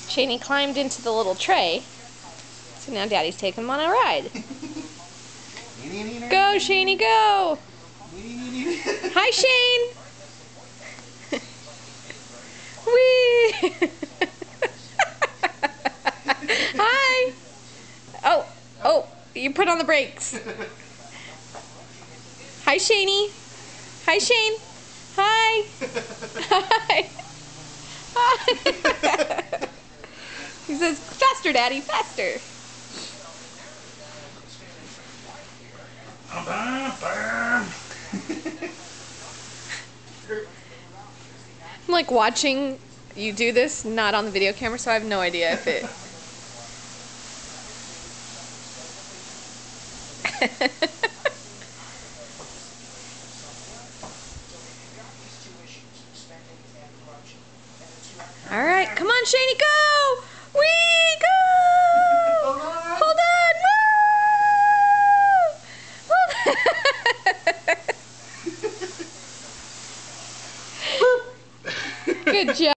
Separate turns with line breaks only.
Shani climbed into the little tray, so now Daddy's taking him on a ride. Go, Shani, go! Hi, Shane! Whee! Hi! Oh, you put on the brakes. Hi, Shani. Hi, Shane. Hi. Hi. Hi. He says, faster, Daddy, faster. I'm like watching you do this, not on the video camera, so I have no idea if it... All right, come on, Shani, go! Wee, go! Hold on, woo! Good job.